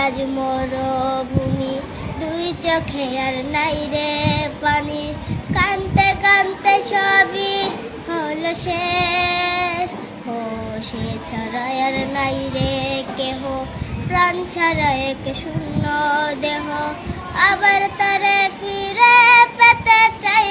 আজ মরুভূমি, দুই চোখে আর নাই রে পানি, কানতে কানতে সবই হলো শেষ। ও সে ছাড়া আর নাই রে কেহ, প্রাণ ছাড়া এক শূন্য দেহ, আবার তারে ফিরে পেতে চাই।